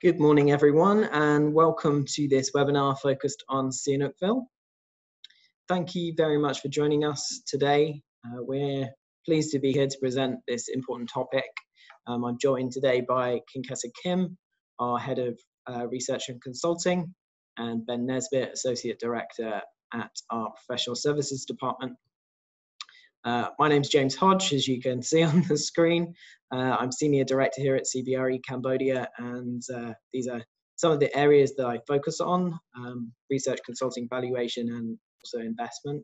Good morning, everyone, and welcome to this webinar focused on Sihanouk Ville. Thank you very much for joining us today. We're pleased to be here to present this important topic. I'm joined today by Kinkessa Kim, our Head of Research and Consulting, and Ben Nesbitt, Associate Director at our Professional Services Department. My name's James Hodge, as you can see on the screen. I'm Senior Director here at CBRE Cambodia, and these are some of the areas that I focus on, research, consulting, valuation, and also investment.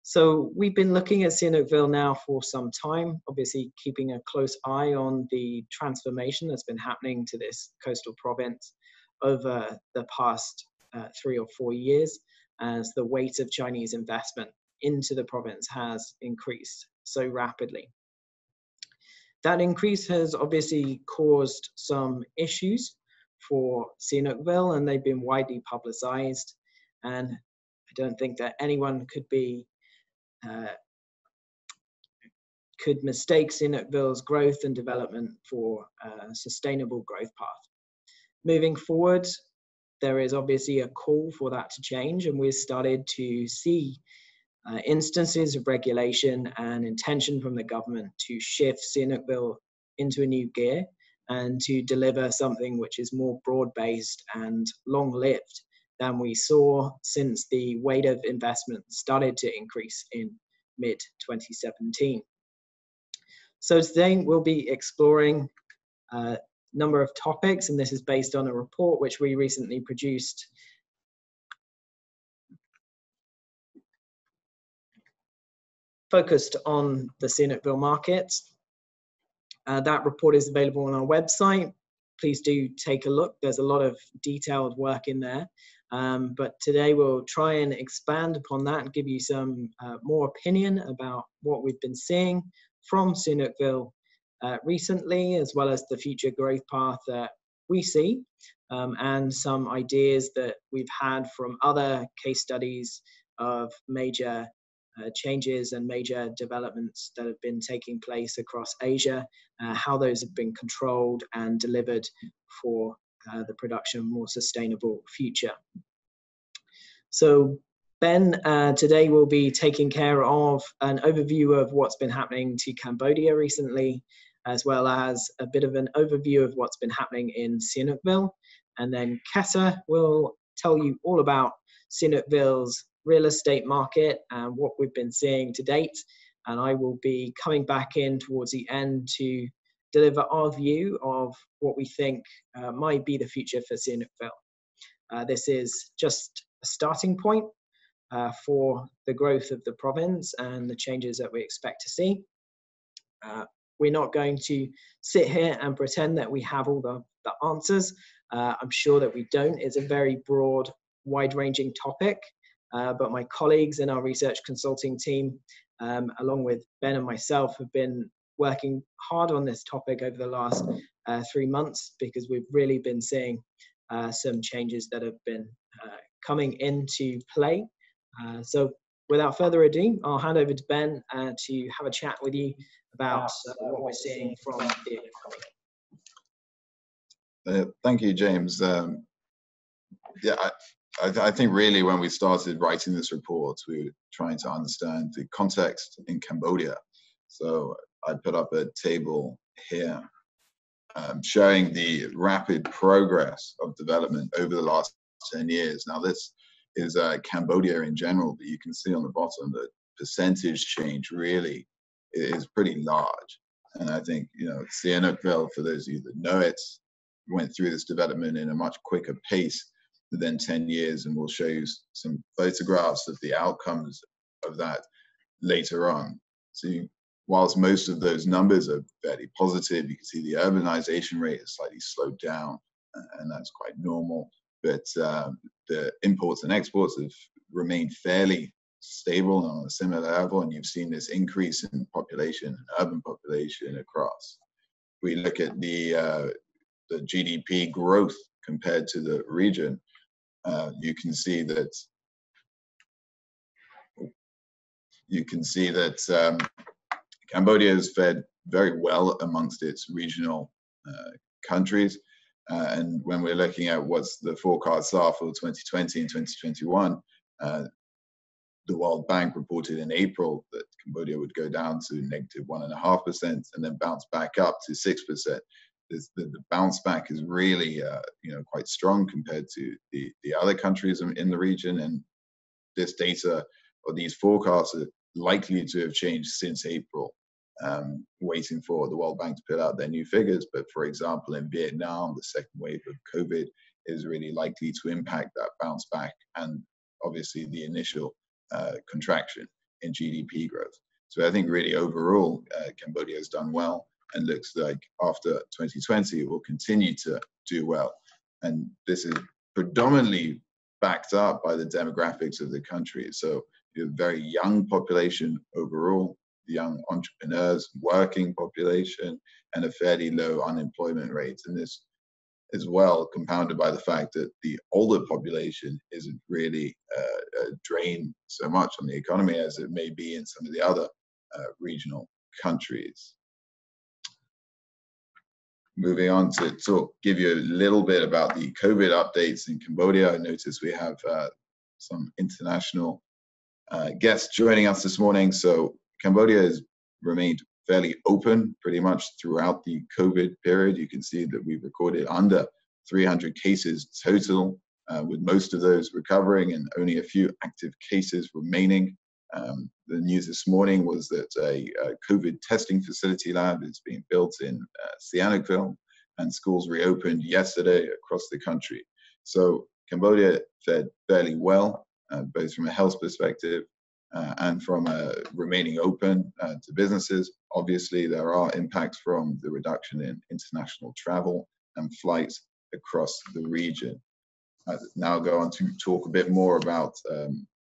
So we've been looking at Sihanouk Ville now for some time, obviously keeping a close eye on the transformation that's been happening to this coastal province over the past 3 or 4 years as the weight of Chinese investment into the province has increased so rapidly. That increase has obviously caused some issues for Sihanouk Ville, and they've been widely publicized. And I don't think that anyone could mistake Sihanouk Ville's growth and development for a sustainable growth path. Moving forward, there is obviously a call for that to change, and we've started to see instances of regulation and intention from the government to shift Sihanouk Ville into a new gear and to deliver something which is more broad-based and long-lived than we saw since the weight of investment started to increase in mid-2017. So today we'll be exploring a number of topics, and this is based on a report which we recently produced focused on the Sihanouk Ville markets. That report is available on our website. Please do take a look. There's a lot of detailed work in there. But today we'll try and expand upon that and give you some more opinion about what we've been seeing from Sihanouk Ville recently, as well as the future growth path that we see, and some ideas that we've had from other case studies of major changes and major developments that have been taking place across Asia, how those have been controlled and delivered for the production of a more sustainable future. So Ben today will be taking care of an overview of what's been happening to Cambodia recently, as well as a bit of an overview of what's been happening in Sihanouk Ville. And then Kessa will tell you all about Sihanouk Ville's real estate market and what we've been seeing to date. And I will be coming back in towards the end to deliver our view of what we think might be the future for Sihanouk Ville. This is just a starting point for the growth of the province and the changes that we expect to see. We're not going to sit here and pretend that we have all the answers. I'm sure that we don't. It's a very broad, wide-ranging topic. But my colleagues in our research consulting team, along with Ben and myself, have been working hard on this topic over the last 3 months, because we've really been seeing some changes that have been coming into play. So without further ado, I'll hand over to Ben to have a chat with you about what we're seeing from the economy. Thank you, James. Yeah, I think really when we started writing this report, we were trying to understand the context in Cambodia. So I put up a table here showing the rapid progress of development over the last 10 years. Now this is Cambodia in general, but you can see on the bottom that percentage change really is pretty large. And I think, you know, Sihanouk Ville, for those of you that know it, went through this development in a much quicker pace than 10 years, and we'll show you some photographs of the outcomes of that later on. So whilst most of those numbers are fairly positive, you can see the urbanization rate has slightly slowed down, and that's quite normal. But the imports and exports have remained fairly stable and on a similar level, and you've seen this increase in population, urban population across. We look at the GDP growth compared to the region. You can see that Cambodia has fared very well amongst its regional countries. And when we're looking at what's the forecasts are for 2020 and 2021, the World Bank reported in April that Cambodia would go down to -1.5% and then bounce back up to 6%. The bounce back is really quite strong compared to the other countries in the region, and this data or these forecasts are likely to have changed since April, waiting for the World Bank to put out their new figures. But for example, in Vietnam, the second wave of COVID is really likely to impact that bounce back and obviously the initial contraction in GDP growth. So I think really overall, Cambodia has done well and looks like after 2020 it will continue to do well. And this is predominantly backed up by the demographics of the country. So you have a very young population overall, young entrepreneurs, working population, and a fairly low unemployment rate. And this is well compounded by the fact that the older population isn't really drained so much on the economy as it may be in some of the other regional countries. Moving on to give you a little bit about the COVID updates in Cambodia. I notice we have some international guests joining us this morning. So Cambodia has remained fairly open pretty much throughout the COVID period. You can see that we've recorded under 300 cases total, with most of those recovering and only a few active cases remaining. The news this morning was that a COVID testing facility lab is being built in Sihanouk Ville, and schools reopened yesterday across the country. So Cambodia fared fairly well, both from a health perspective and from remaining open to businesses. Obviously, there are impacts from the reduction in international travel and flights across the region. I now go on to talk a bit more about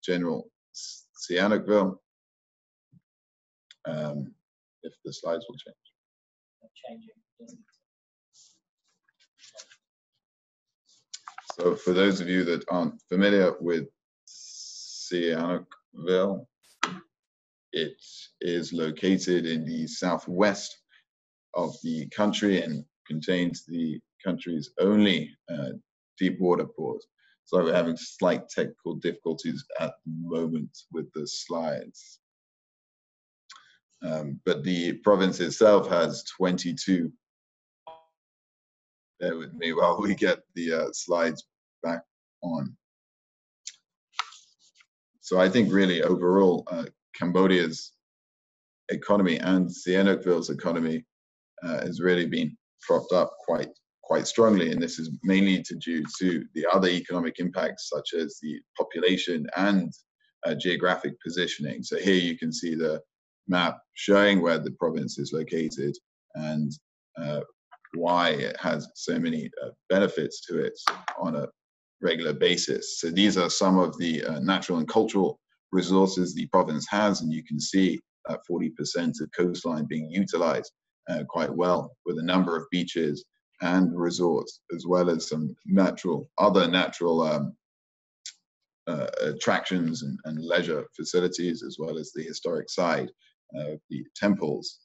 general Sihanouk Ville. If the slides will change. So for those of you that aren't familiar with Sihanouk Ville, it is located in the southwest of the country and contains the country's only deep water port. So we're having slight technical difficulties at the moment with the slides. But the province itself has 22. Bear with me while we get the slides back on. So I think really overall, Cambodia's economy and Sihanouk Ville's economy has really been propped up quite strongly, and this is mainly due to the other economic impacts such as the population and geographic positioning. So here you can see the map showing where the province is located and why it has so many benefits to it on a regular basis. So these are some of the natural and cultural resources the province has, and you can see that 40% of coastline being utilized quite well, with a number of beaches and resorts, as well as some other natural attractions and leisure facilities, as well as the historic side of the temples.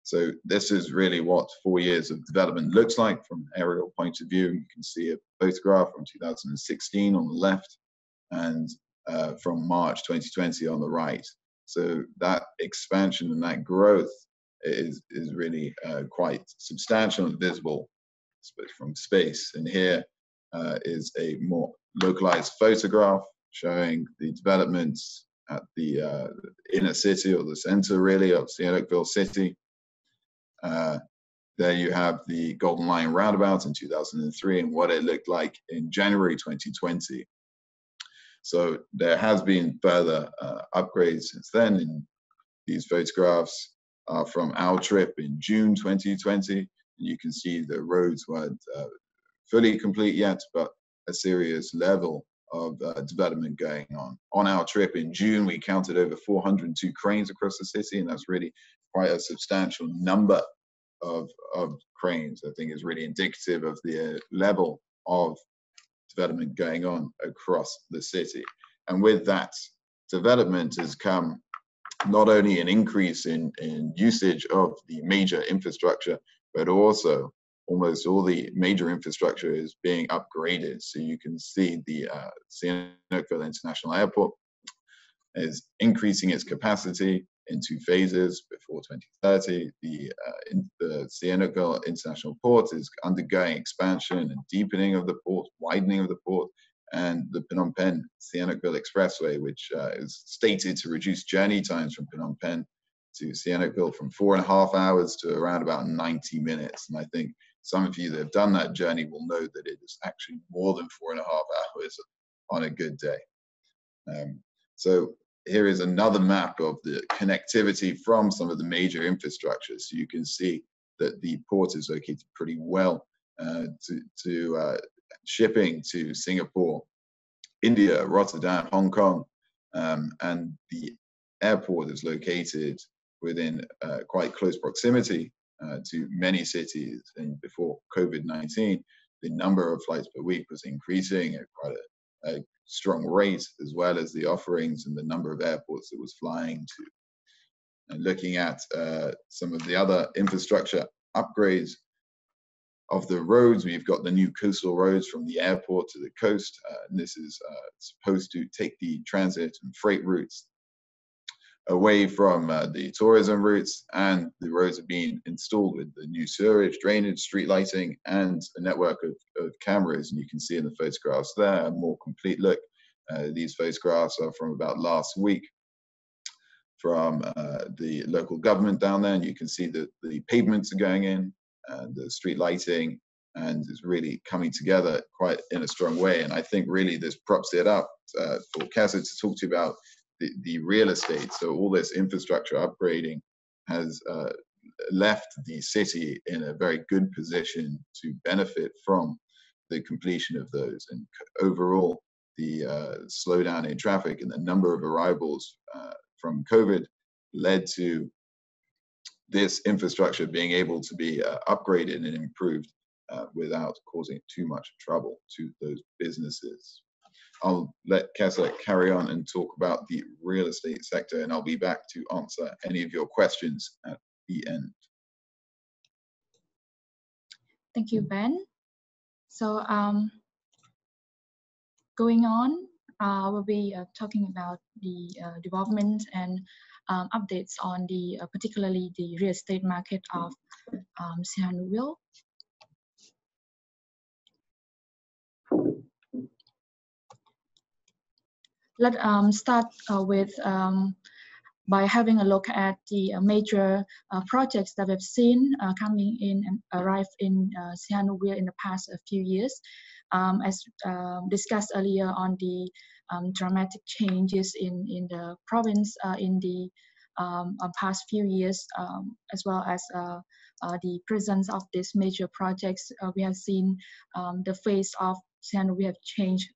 So this is really what 4 years of development looks like from an aerial point of view. You can see a photograph from 2016 on the left and from March 2020 on the right. So that expansion and that growth is really quite substantial and visible from space. And here is a more localized photograph showing the developments at the inner city, or the center really of Sihanouk Ville city. There you have the Golden Line roundabout in 2003 and what it looked like in January 2020. So there has been further upgrades since then. And these photographs are from our trip in June 2020. You can see the roads weren't fully complete yet, but a serious level of development going on. On our trip in June, we counted over 402 cranes across the city, and that's really quite a substantial number of cranes. I think is really indicative of the level of development going on across the city. And with that development has come not only an increase in usage of the major infrastructure, but also almost all the major infrastructure is being upgraded. So you can see the Sihanouk Ville International Airport is increasing its capacity in 2 phases before 2030. The Sihanouk Ville International Port is undergoing expansion and deepening of the port, widening of the port, and the Phnom Penh Sihanouk Ville Expressway, which is stated to reduce journey times from Phnom Penh to Sihanouk Ville from 4.5 hours to around about 90 minutes. And I think some of you that have done that journey will know that it is actually more than 4.5 hours on a good day. So here is another map of the connectivity from some of the major infrastructures. So you can see that the port is located pretty well to shipping to Singapore, India, Rotterdam, Hong Kong, and the airport is located within quite close proximity to many cities. And before COVID-19, the number of flights per week was increasing at quite a strong rate, as well as the offerings and the number of airports it was flying to. And looking at some of the other infrastructure upgrades of the roads, we've got the new coastal roads from the airport to the coast. And this is supposed to take the transit and freight routes away from the tourism routes, and the roads are being installed with the new sewerage, drainage, street lighting, and a network of cameras. And you can see in the photographs there a more complete look. These photographs are from about last week from the local government down there, and you can see that the pavements are going in and the street lighting, and it's really coming together quite in a strong way. And I think really this props it up for Kesa to talk to you about the real estate. So all this infrastructure upgrading has left the city in a very good position to benefit from the completion of those. And overall, the slowdown in traffic and the number of arrivals from COVID led to this infrastructure being able to be upgraded and improved without causing too much trouble to those businesses. I'll let Kesa carry on and talk about the real estate sector, and I'll be back to answer any of your questions at the end. Thank you, Ben. So going on, we'll be talking about the development and updates on the particularly the real estate market of Sihanouk Ville. Let's start with by having a look at the major projects that we've seen coming in and arrive in Sihanouk Ville in the past few years. As discussed earlier on the dramatic changes in the province in the past few years, as well as the presence of these major projects, we have seen the face of Sihanouk Ville have changed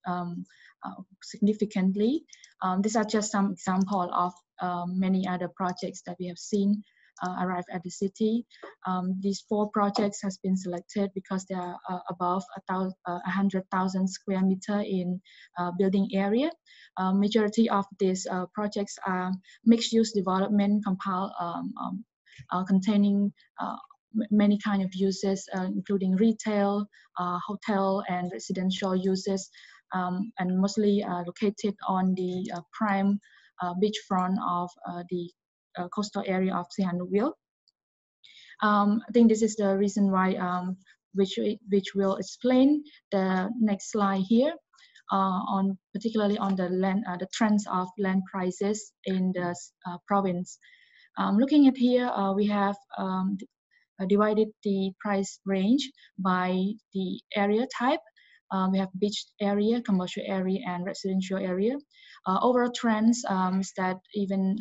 significantly. These are just some examples of many other projects that we have seen arrive at the city. These 4 projects has been selected because they are above 100,000 square meter in building area. Majority of these projects are mixed-use development containing many kind of uses, including retail, hotel, and residential uses, and mostly located on the prime beachfront of the coastal area of Sihanouk Ville. I think this is the reason why, which will explain the next slide here, particularly on the land, the trends of land prices in the province. Looking at here, we have divided the price range by the area type. We have beach area, commercial area, and residential area. Overall trends is that even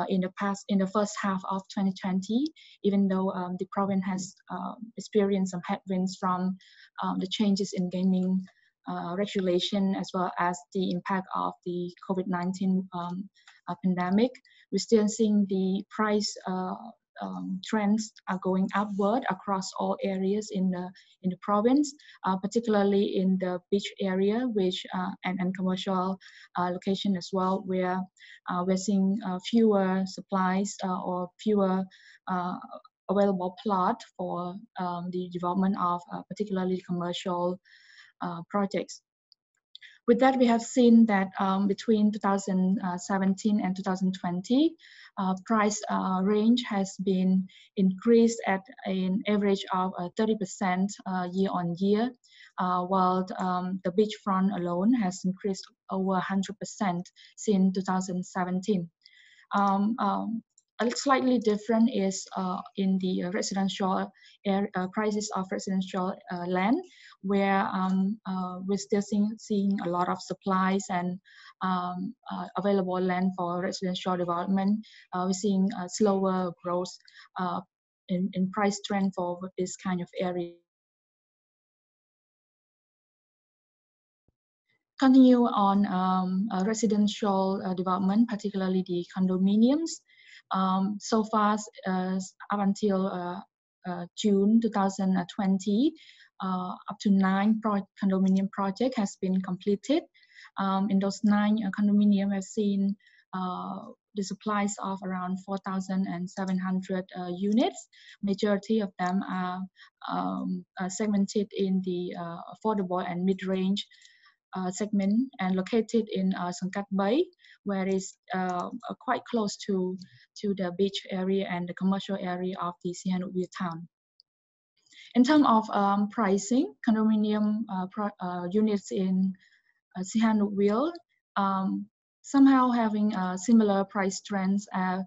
in the first half of 2020, even though the province has experienced some headwinds from the changes in gaming regulation, as well as the impact of the COVID-19 pandemic, we're still seeing the price trends are going upward across all areas in the province, particularly in the beach area, which and commercial location as well, where we're seeing fewer supplies or fewer available plot for the development of particularly commercial projects. With that, we have seen that between 2017 and 2020, price range has been increased at an average of 30% year on year, while the beachfront alone has increased over 100% since 2017. Slightly different is in the residential prices of residential land, where we're still seeing a lot of supplies and available land for residential development. We're seeing a slower growth in price trend for this kind of area. Continue on residential development, particularly the condominiums. So far, up until June 2020, up to 9 condominium project has been completed. In those 9 condominium, have seen the supplies of around 4,700 units. Majority of them are segmented in the affordable and mid-range segment and located in Sangkat Bay, where it's quite close to the beach area and the commercial area of the Sihanouk Ville town. In terms of pricing, condominium units in Sihanouk Ville somehow having similar price trends as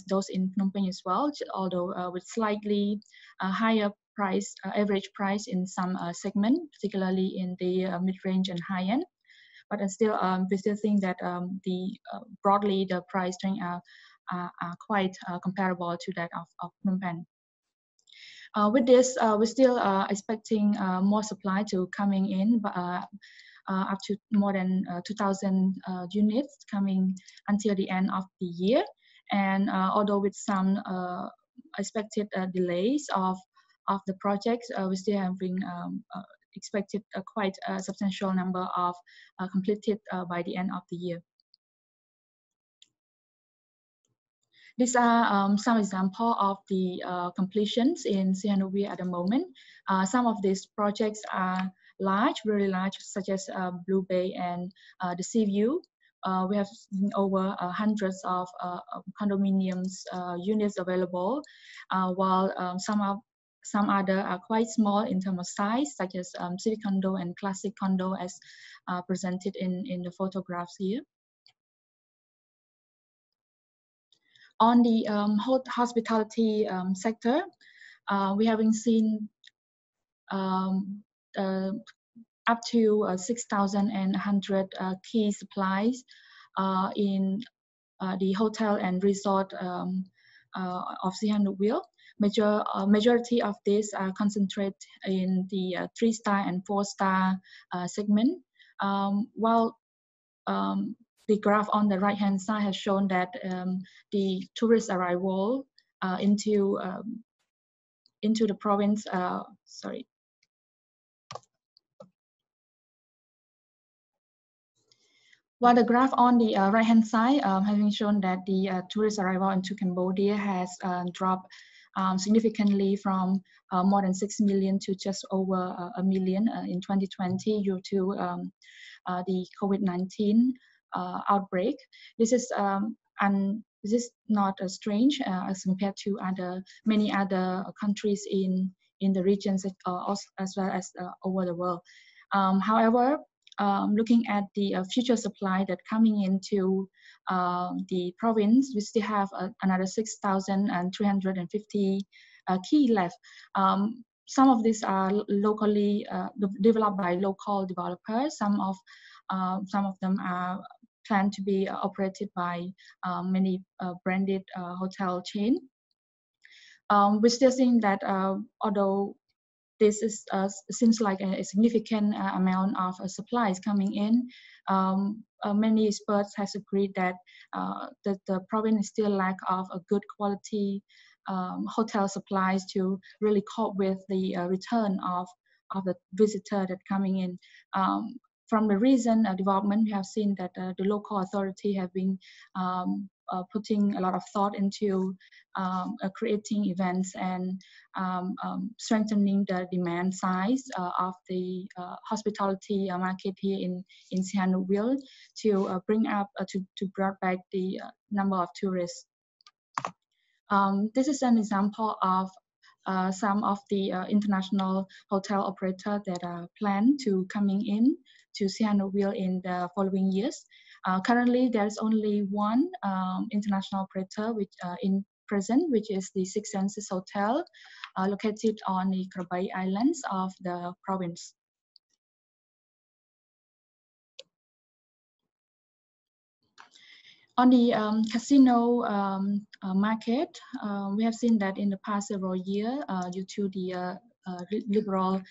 those in Phnom Penh as well, although with slightly higher price, average price in some segment, particularly in the mid-range and high-end. But still, we still think that broadly the price trend are quite comparable to that of Phnom Penh. With this, we're still expecting more supply to coming in, up to more than 2,000 units coming until the end of the year. And although with some expected delays of the projects, we still have been expected quite a substantial number of completed by the end of the year. These are some examples of the completions in Sihanouk Ville at the moment. Some of these projects are large, very large, such as Blue Bay and the Sea View. We have over hundreds of condominiums units available, while some other are quite small in terms of size, such as Civic Condo and Classic Condo, as presented in the photographs here. On the hospitality sector, we haven't seen up to 6,100 key supplies in the hotel and resort of Sihanouk Ville. Majority of these are concentrated in the 3-star and 4-star segment, while the graph on the right-hand side has shown that the tourist arrival into the province, While the graph on the right-hand side having shown that the tourist arrival into Cambodia has dropped significantly from more than 6 million to just over 1 million in 2020 due to the COVID-19 outbreak. This is not strange as compared to many other countries in the regions as well as over the world. However, looking at the future supply that coming into the province, we still have another 6,350 key left. Some of these are locally developed by local developers. Some of them are planned to be operated by many branded hotel chain. We still think that although this is seems like a significant amount of supplies coming in, many experts has agreed that the province still lack of a good quality hotel supplies to really cope with the return of the visitor that coming in. From the recent development, we have seen that the local authority have been putting a lot of thought into creating events and strengthening the demand side of the hospitality market here in Sihanouk Ville to bring up to bring back the number of tourists. This is an example of some of the international hotel operators that are planned to coming in to Sihanouk Ville in the following years. Currently, there's only one international operator which in present, which is the Six Senses Hotel, located on the Krabi Islands of the province. On the casino market, we have seen that in the past several years, due to the liberal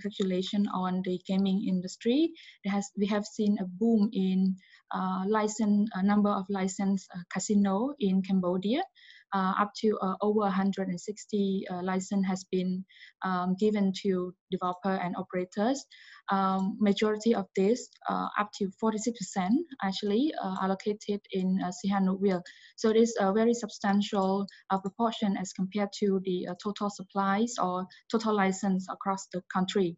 regulation on the gaming industry, we have seen a boom in number of licensed casino in Cambodia. Up to over 160 license has been given to developer and operators. Majority of this, up to 46%, actually allocated in Sihanouk Ville. So it is a very substantial proportion as compared to the total supplies or total license across the country.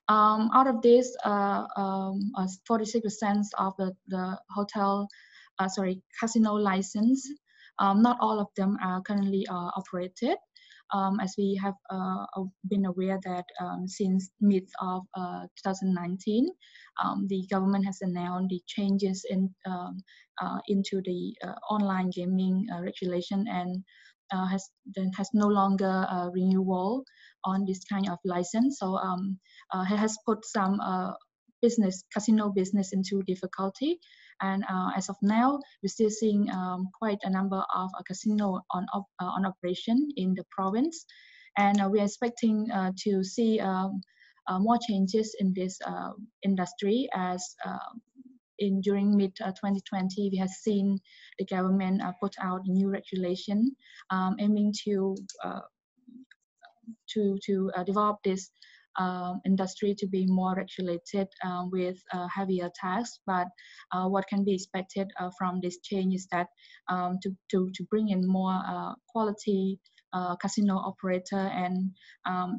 Out of this, 46% of the hotel, casino license, not all of them are currently operated. As we have been aware that since mid of 2019, the government has announced the changes into the online gaming regulation and has no longer renewal on this kind of license. So it has put some casino business into difficulty. And as of now, we're still seeing quite a number of casino on operation in the province, and we are expecting to see more changes in this industry as during mid 2020 we have seen the government put out new regulation aiming to develop this industry to be more regulated with heavier tax. But what can be expected from this change is that to bring in more quality casino operator, and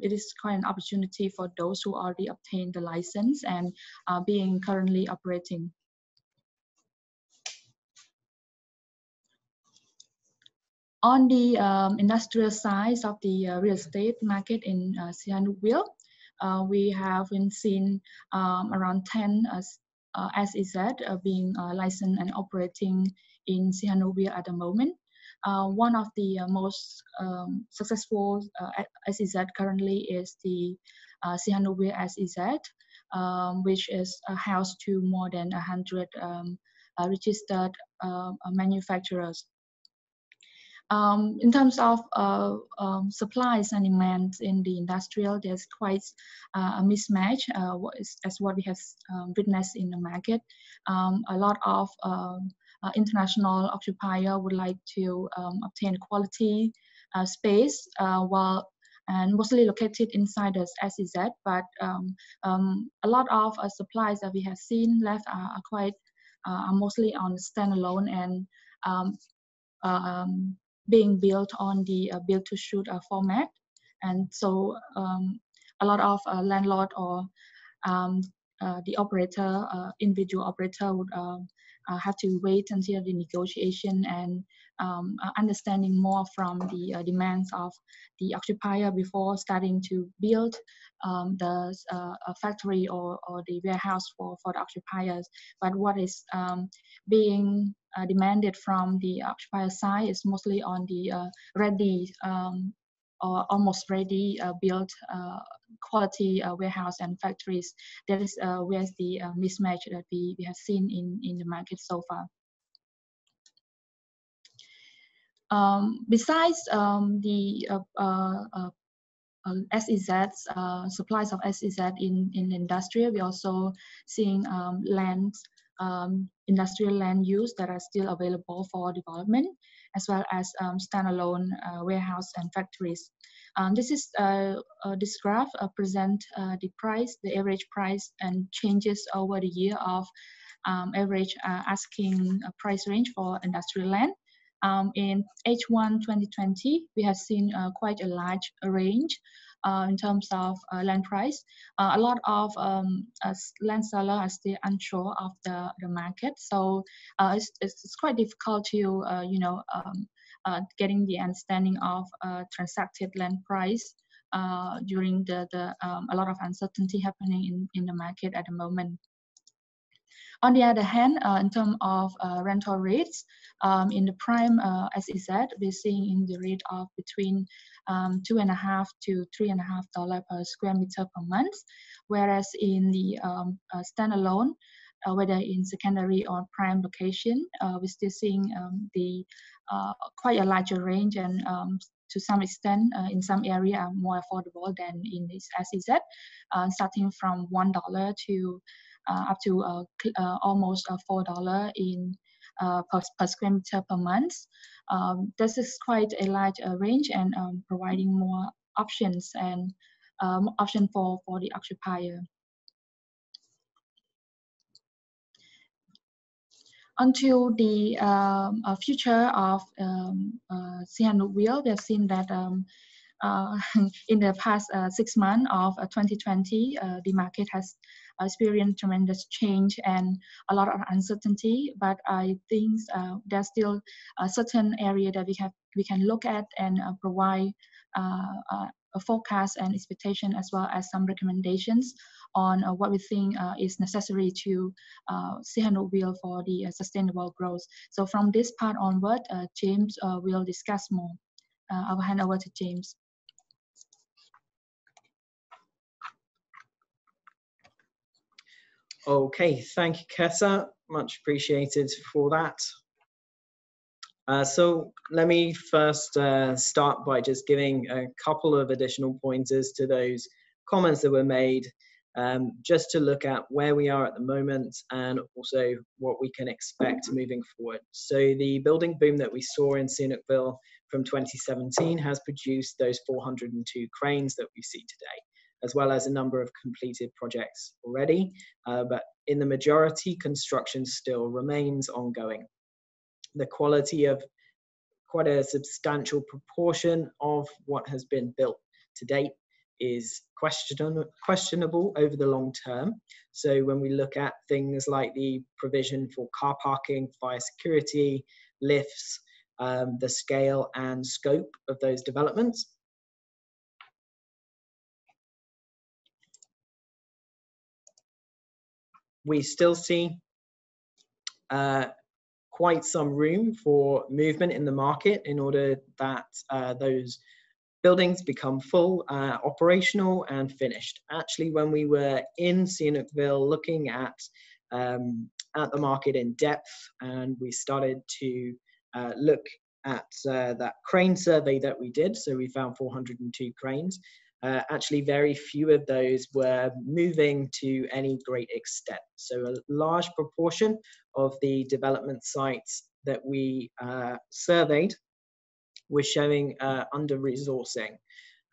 it is quite an opportunity for those who already obtained the license and being currently operating. On the industrial side of the real estate market in Sihanouk Ville, we have been seen around 10 SEZ being licensed and operating in Sihanouk Ville at the moment. One of the most successful SEZ currently is the Sihanouk Ville SEZ, which is housed to more than 100 registered manufacturers. In terms of supplies and demand in the industrial, there's quite a mismatch as what we have witnessed in the market. A lot of international occupier would like to obtain quality space and mostly located inside the SEZ, but a lot of supplies that we have seen left are quite mostly on standalone and being built on the build-to-suit format. And so a lot of landlord or the operator, individual operator would have to wait until the negotiation and understanding more from the demands of the occupier before starting to build the factory or the warehouse for the occupiers. But what is being demanded from the occupier side is mostly on the ready or almost ready built quality warehouse and factories. That is where's the mismatch that we have seen in the market so far. Besides the SEZs, supplies of SEZ in industrial, we're also seeing industrial land use that are still available for development, as well as standalone warehouse and factories. This graph present the average price and changes over the year of average asking price range for industrial land. In H1 2020, we have seen quite a large range in terms of land price. A lot of land sellers are still unsure of the market, so it's quite difficult to getting the understanding of transacted land price during a lot of uncertainty happening in the market at the moment. On the other hand, in terms of rental rates, in the prime, as I said, we're seeing in the rate of between $2.5 to $3.5 per square meter per month, whereas in the standalone, whether in secondary or prime location, we're still seeing quite a larger range, and to some extent, in some area, are more affordable than in this SEZ, starting from $1 to up to almost $4 in per square meter per month. This is quite a large range, and providing more options and option for the occupier. Until the future of Sihanouk Ville, we have seen that in the past 6 months of 2020, the market has experienced tremendous change and a lot of uncertainty. But I think there's still a certain area that we can look at and provide a forecast and expectation, as well as some recommendations on what we think is necessary to Sihanouk Ville for the sustainable growth. So from this part onward, James will discuss more. I will hand over to James. Okay, thank you, Kessa. Much appreciated for that. So let me first start by just giving a couple of additional pointers to those comments that were made, just to look at where we are at the moment and also what we can expect moving forward. So the building boom that we saw in Sihanouk Ville from 2017 has produced those 402 cranes that we see today, as well as a number of completed projects already. But in the majority, construction still remains ongoing. The quality of quite a substantial proportion of what has been built to date is questionable over the long term. So when we look at things like the provision for car parking, fire security, lifts, the scale and scope of those developments, we still see quite some room for movement in the market in order that those buildings become full, operational and finished. Actually, when we were in Sihanouk Ville looking at the market in depth, and we started to look at that crane survey that we did, so we found 402 cranes. Actually, very few of those were moving to any great extent. So a large proportion of the development sites that we surveyed were showing under-resourcing.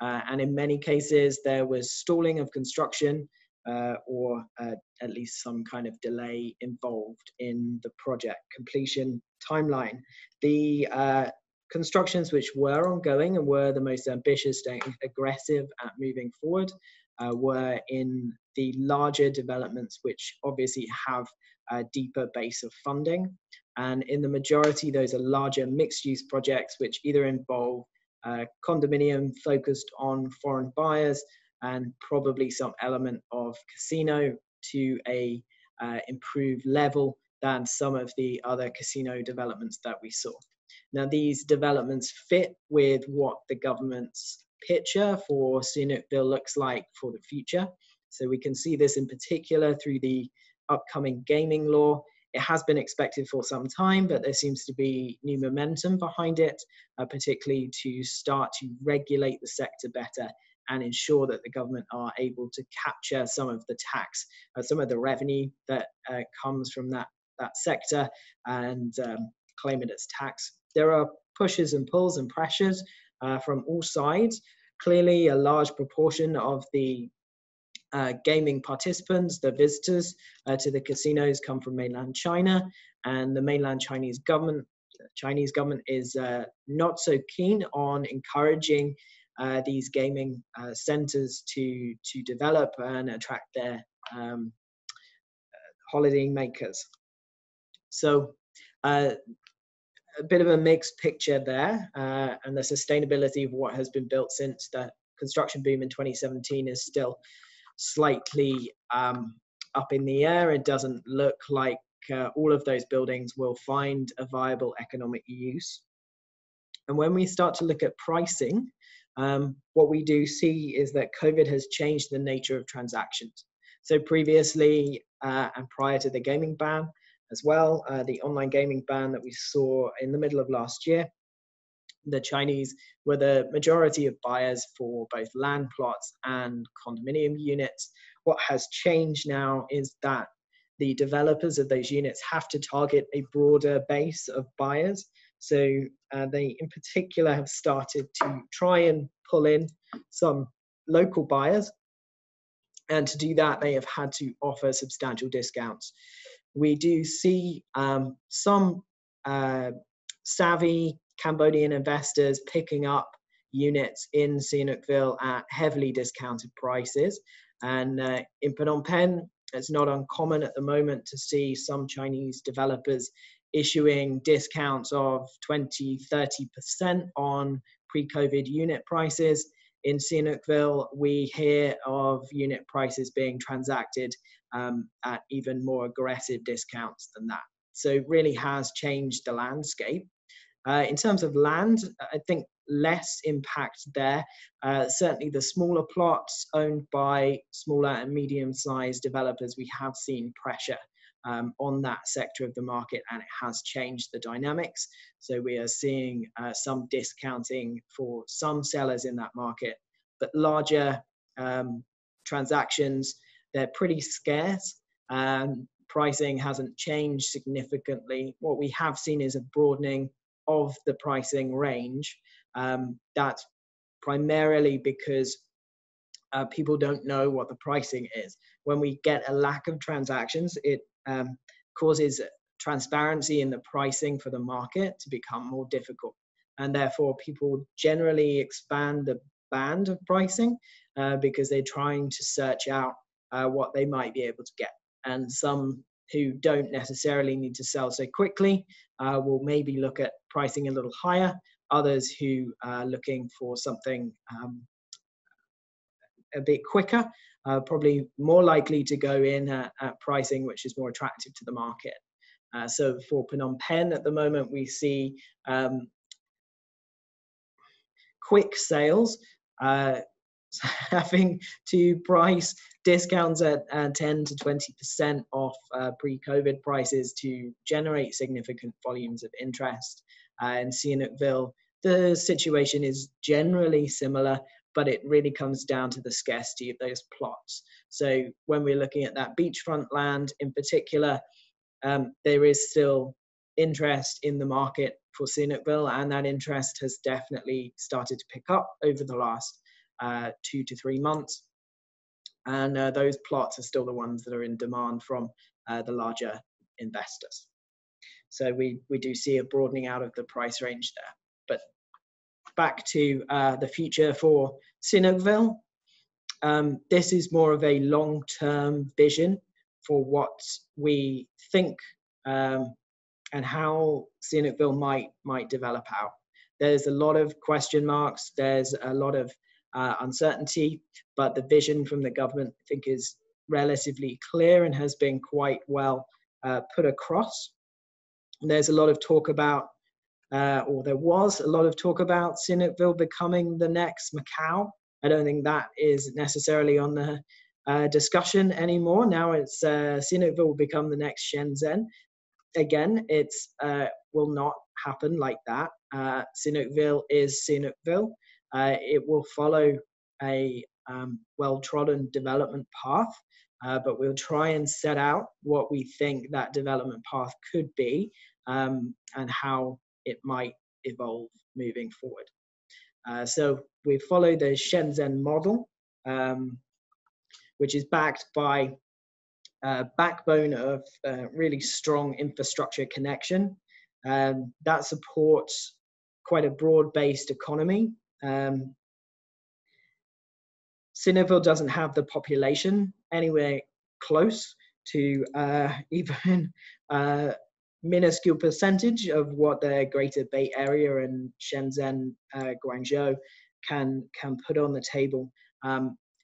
And in many cases, there was stalling of construction or at least some kind of delay involved in the project completion timeline. The constructions which were ongoing and were the most ambitious and aggressive at moving forward were in the larger developments, which obviously have a deeper base of funding. And in the majority, those are larger mixed-use projects, which either involve condominium focused on foreign buyers and probably some element of casino to a improved level than some of the other casino developments that we saw. Now, these developments fit with what the government's picture for Sihanouk Ville looks like for the future. So we can see this in particular through the upcoming gaming law. It has been expected for some time, but there seems to be new momentum behind it, particularly to start to regulate the sector better and ensure that the government are able to capture some of the tax, some of the revenue that comes from that sector and claim it as tax. There are pushes and pulls and pressures from all sides. Clearly, a large proportion of the gaming participants, the visitors to the casinos, come from mainland China, and the mainland Chinese government is not so keen on encouraging these gaming centers to develop and attract their holiday makers. So a bit of a mixed picture there, and the sustainability of what has been built since the construction boom in 2017 is still slightly up in the air. It doesn't look like all of those buildings will find a viable economic use. And when we start to look at pricing, what we do see is that COVID has changed the nature of transactions. So previously and prior to the gaming ban as well, the online gaming ban that we saw in the middle of last year, the Chinese were the majority of buyers for both land plots and condominium units. What has changed now is that the developers of those units have to target a broader base of buyers. So they in particular have started to try and pull in some local buyers. And to do that, they have had to offer substantial discounts. We do see some savvy Cambodian investors picking up units in Sihanouk Ville at heavily discounted prices. And in Phnom Penh, it's not uncommon at the moment to see some Chinese developers issuing discounts of 20, 30% on pre-COVID unit prices. In Sihanouk Ville, we hear of unit prices being transacted at even more aggressive discounts than that. So it really has changed the landscape. In terms of land, I think less impact there. Certainly the smaller plots owned by smaller and medium-sized developers, we have seen pressure on that sector of the market, and it has changed the dynamics. So we are seeing some discounting for some sellers in that market, but larger transactions, they're pretty scarce. Pricing hasn't changed significantly. What we have seen is a broadening of the pricing range. That's primarily because people don't know what the pricing is. When we get a lack of transactions, it causes transparency in the pricing for the market to become more difficult. And therefore, people generally expand the band of pricing because they're trying to search out what they might be able to get. And some who don't necessarily need to sell so quickly will maybe look at pricing a little higher. Others who are looking for something a bit quicker, probably more likely to go in at pricing which is more attractive to the market. So for Phnom Penh at the moment, we see quick sales having to price discounts at 10 to 20% off pre-COVID prices to generate significant volumes of interest. In Sihanouk Ville, the situation is generally similar, but it really comes down to the scarcity of those plots. So when we're looking at that beachfront land in particular, there is still interest in the market for Sihanouk Ville, and that interest has definitely started to pick up over the last 2 to 3 months. And those plots are still the ones that are in demand from the larger investors. So we do see a broadening out of the price range there. But back to the future for Sihanouk Ville. This is more of a long-term vision for what we think and how Sihanouk Ville might develop out. There's a lot of question marks. There's a lot of uncertainty, but the vision from the government, I think, is relatively clear and has been quite well put across. And there's a lot of talk about, or there was a lot of talk about Sihanouk Ville becoming the next Macau. I don't think that is necessarily on the discussion anymore. Now it's Sihanouk Ville will become the next Shenzhen. Again, it's will not happen like that. Sihanouk Ville is Sihanouk Ville. It will follow a well-trodden development path, but we'll try and set out what we think that development path could be and how it might evolve moving forward. So we follow the Shenzhen model. which is backed by a backbone of really strong infrastructure connection that supports quite a broad-based economy. Sihanouk Ville doesn't have the population anywhere close to even minuscule percentage of what the Greater Bay Area and Shenzhen, Guangzhou can put on the table.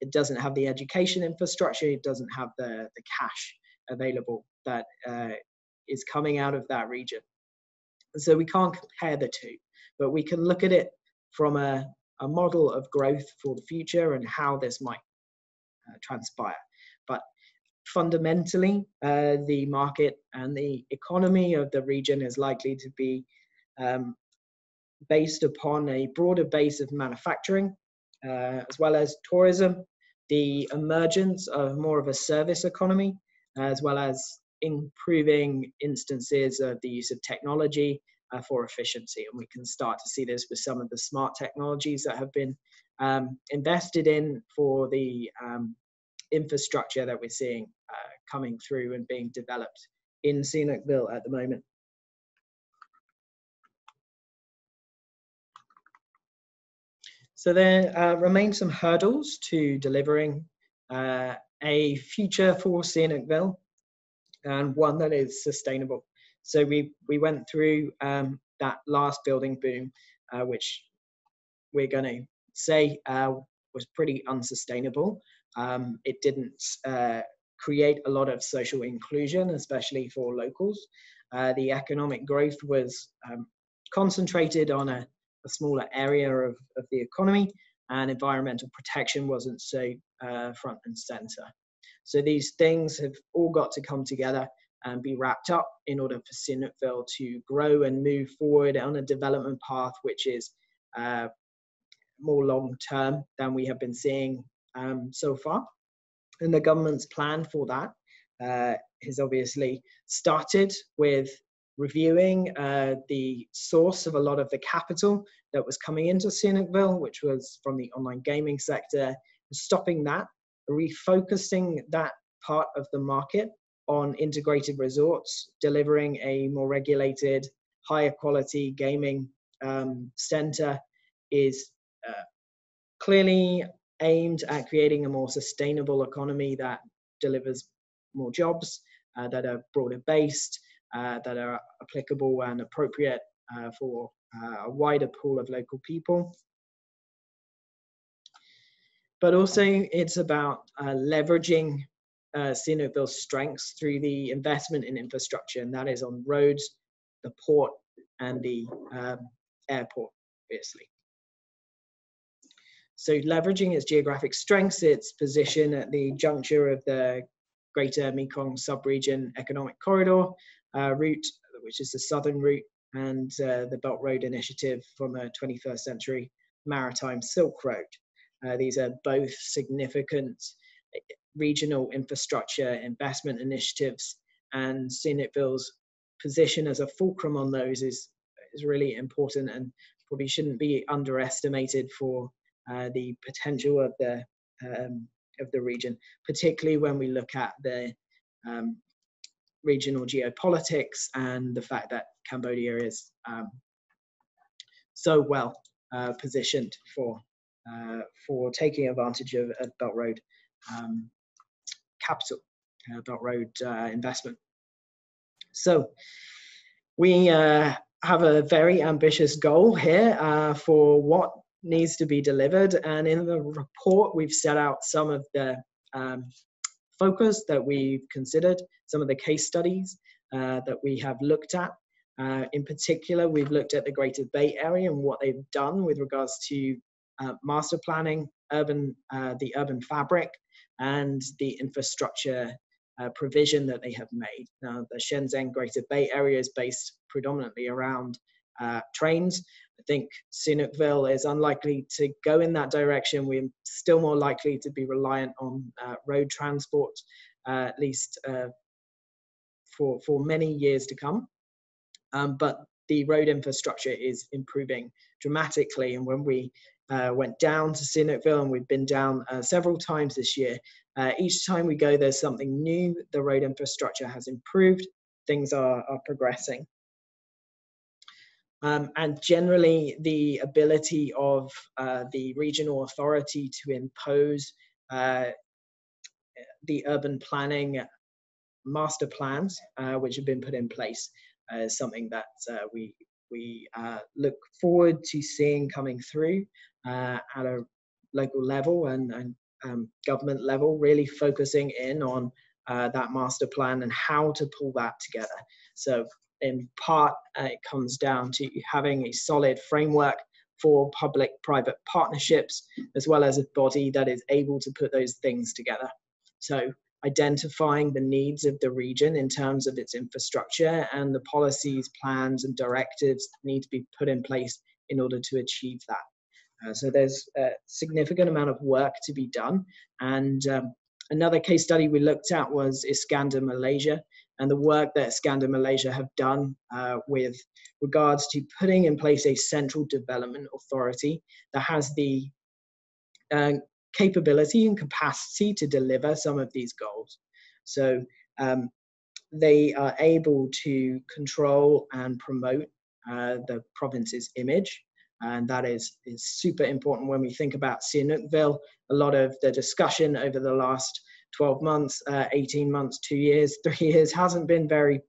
It doesn't have the education infrastructure. It doesn't have the cash available that is coming out of that region. So we can't compare the two, but we can look at it from a model of growth for the future and how this might transpire. But fundamentally, the market and the economy of the region is likely to be based upon a broader base of manufacturing, as well as tourism, the emergence of more of a service economy, as well as improving instances of the use of technology for efficiency. And we can start to see this with some of the smart technologies that have been invested in for the infrastructure that we're seeing coming through and being developed in Sihanouk Ville at the moment. So there remain some hurdles to delivering a future for Sihanouk Ville, and one that is sustainable. So we went through that last building boom, which we're going to say was pretty unsustainable. It didn't create a lot of social inclusion, especially for locals. The economic growth was concentrated on a smaller area of the economy, and environmental protection wasn't so front and center. So these things have all got to come together and be wrapped up in order for Sihanouk Ville to grow and move forward on a development path which is more long-term than we have been seeing so far. And the government's plan for that has obviously started with reviewing the source of a lot of the capital that was coming into Sihanouk Ville, which was from the online gaming sector, stopping that, refocusing that part of the market on integrated resorts, delivering a more regulated, higher quality gaming center is clearly aimed at creating a more sustainable economy that delivers more jobs, that are broader based, that are applicable and appropriate for a wider pool of local people. But also it's about leveraging Sihanouk Ville's strengths through the investment in infrastructure, and that is on roads, the port, and the airport, obviously. So leveraging its geographic strengths, its position at the juncture of the Greater Mekong Sub-Region Economic Corridor route, which is the southern route, and the Belt Road Initiative from the 21st Century Maritime Silk Road. These are both significant regional infrastructure investment initiatives, and Sihanouk Ville's position as a fulcrum on those is really important and probably shouldn't be underestimated for the potential of the region, particularly when we look at the regional geopolitics and the fact that Cambodia is so well positioned for taking advantage of Belt Road capital, Belt Road investment. So we have a very ambitious goal here for what needs to be delivered, and in the report we've set out some of the focus that we've considered, some of the case studies that we have looked at. In particular, we've looked at the Greater Bay Area and what they've done with regards to master planning, the urban fabric, and the infrastructure provision that they have made. Now, the Shenzhen Greater Bay Area is based predominantly around trains. I think Sihanouk Ville is unlikely to go in that direction. We're still more likely to be reliant on road transport, at least for many years to come. But the road infrastructure is improving dramatically, and when we went down to Sihanouk Ville, and we've been down several times this year. Each time we go, there's something new. The road infrastructure has improved. Things are progressing. And generally, the ability of the regional authority to impose the urban planning master plans, which have been put in place, is something that we look forward to seeing coming through at a local level and government level, really focusing in on that master plan and how to pull that together. So in part, it comes down to having a solid framework for public-private partnerships, as well as a body that is able to put those things together. So identifying the needs of the region in terms of its infrastructure, and the policies, plans, and directives need to be put in place in order to achieve that. So there's a significant amount of work to be done. And another case study we looked at was Iskandar, Malaysia, and the work that Iskandar, Malaysia have done with regards to putting in place a central development authority that has the capability and capacity to deliver some of these goals. So they are able to control and promote the province's image. And that is super important when we think about Sihanouk Ville. A lot of the discussion over the last 12 months, 18 months, 2 years, 3 years hasn't been very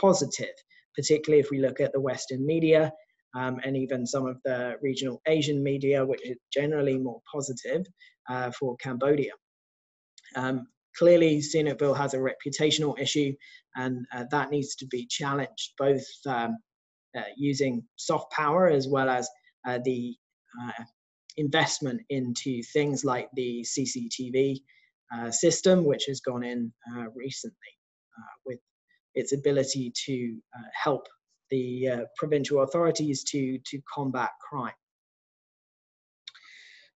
positive, particularly if we look at the Western media and even some of the regional Asian media, which is generally more positive for Cambodia. Clearly, Sihanouk Ville has a reputational issue, and that needs to be challenged, both using soft power as well as the investment into things like the CCTV system, which has gone in recently with its ability to help the provincial authorities to combat crime.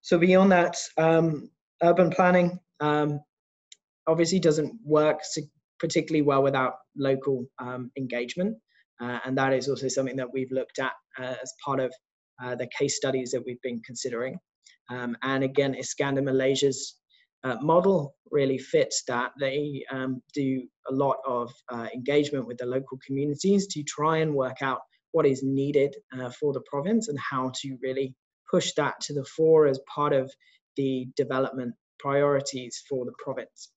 So beyond that, urban planning obviously doesn't work particularly well without local engagement. And that is also something that we've looked at as part of the case studies that we've been considering. And again, Iskandar, Malaysia's model really fits that. They do a lot of engagement with the local communities to try and work out what is needed for the province and how to really push that to the fore as part of the development priorities for the province.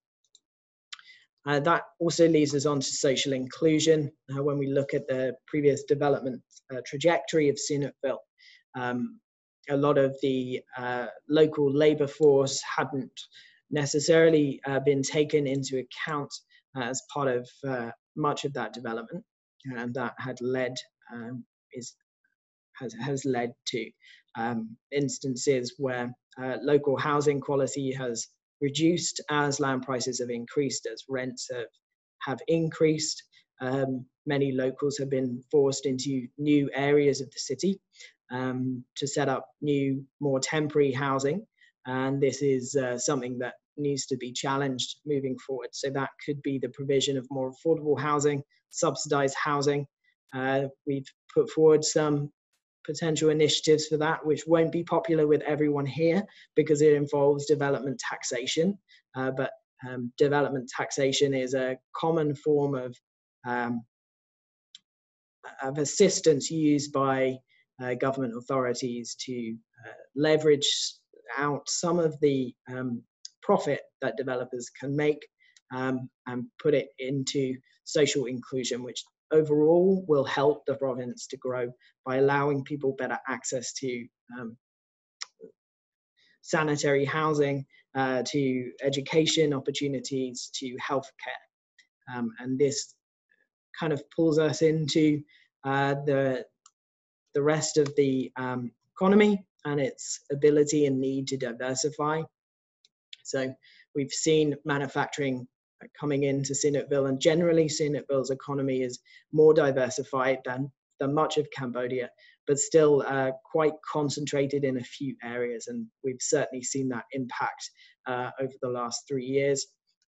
That also leads us on to social inclusion. When we look at the previous development trajectory of Sihanouk Ville, a lot of the local labour force hadn't necessarily been taken into account as part of much of that development, and that had led has led to instances where local housing quality has reduced as land prices have increased, as rents have increased. Many locals have been forced into new areas of the city to set up new, more temporary housing. And this is something that needs to be challenged moving forward. So that could be the provision of more affordable housing, subsidized housing. We've put forward some potential initiatives for that, which won't be popular with everyone here because it involves development taxation. But development taxation is a common form of assistance used by government authorities to leverage out some of the profit that developers can make and put it into social inclusion, which overall will help the province to grow by allowing people better access to sanitary housing, to education opportunities, to healthcare. And this kind of pulls us into the rest of the economy and its ability and need to diversify. So we've seen manufacturing coming into Sihanouk Ville, and generally Sihanouk Ville's economy is more diversified than much of Cambodia, but still quite concentrated in a few areas. And we've certainly seen that impact over the last 3 years.